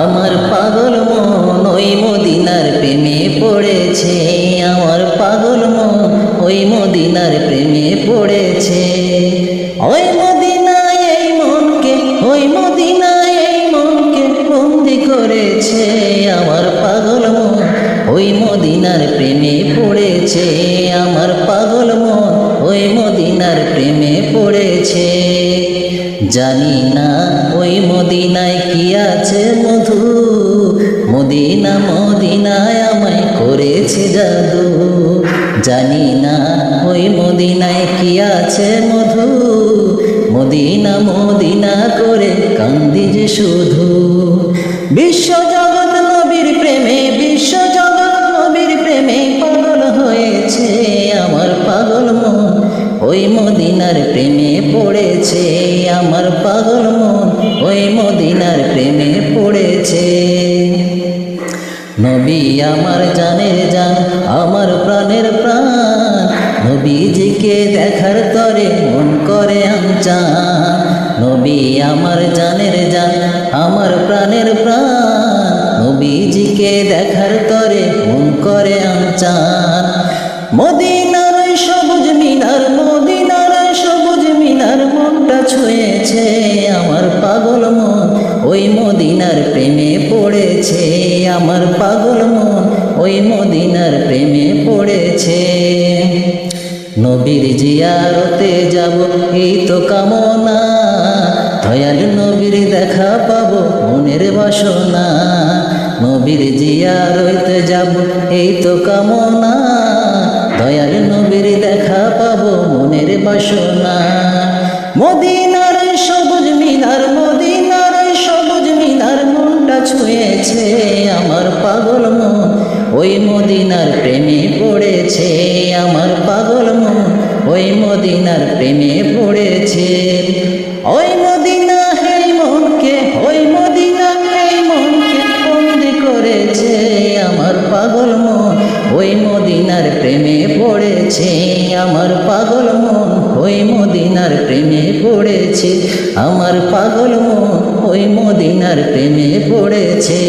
আমার পাগল মন ওই মদিনার প্রেমে পড়েছে, আমার পাগল মন ওই মদিনার প্রেমে পড়েছে। ওই মদিনায় এই মনকে, ওই মদিনায় এই মনকে বন্দি করেছে, আমার পাগল মন ওই মদিনার প্রেমে পড়েছে, আমার পাগল মন ওই মদিনার প্রেমে পড়েছে। জানি না ওই মদিনায় কি আছে মধু, মদিনা মদিনায় আমায় করেছে জাদু। জানি না ওই মদিনায় কি আছে মধু, মদিনা মদিনা করে কান্দি যে শুধু। বিশ্ব জগৎ নবীর প্রেমে, বিশ্ব জগৎ নবীর প্রেমে পাগল হয়েছে, আমার পাগল মন ওই মদিনার প্রেমে পড়েছে, আমার পাগল মন ওই মদিনার প্রেমে পড়েছে। নবী আমার জানের জান, আমার প্রাণের প্রাণ, নবীজিকে দেখার তরে মন করে আনচান। নবী আমার জানের জান, আমার প্রাণের প্রাণ, নবীজিকে দেখার তরে মন করে আনচান। মদিনার সবুজ মিনার, মদিনার সবুজ মিনার মনটা ছুঁয়েছে, আমার পাগল মন ওই মদিনার প্রেমে পড়েছে, আমার পাগল মন ওই মদিনার প্রেমে পড়েছে। নবীর জিয়ারতে যাব এই তো কামনা, দয়াল নবীর দেখা পাবো মনের বাসনা। নবীর জিয়ারতে যাব এই তো কামনা, দয়াল নবীর দেখা পাবো মনের বাসনা। মদিনার সবুজ মিনার, মদিনার সবুজ মিনার মনটা ছুঁয়েছে, আমার পাগল মন ওই মদিনার প্রেমে পড়েছে, আমার পাগল মন ওই মদিনার প্রেমে পড়েছে। ওই মদিনা এই মনকে, ওই মদিনা এই মনকে বন্দি করেছে, আমার পাগল মন ওই মদিনার প্রেমে পড়েছে, আমার পাগল মন ওই মদিনার প্রেমে পড়েছে, আমার পাগল মন ওই মদিনার প্রেমে পড়েছে।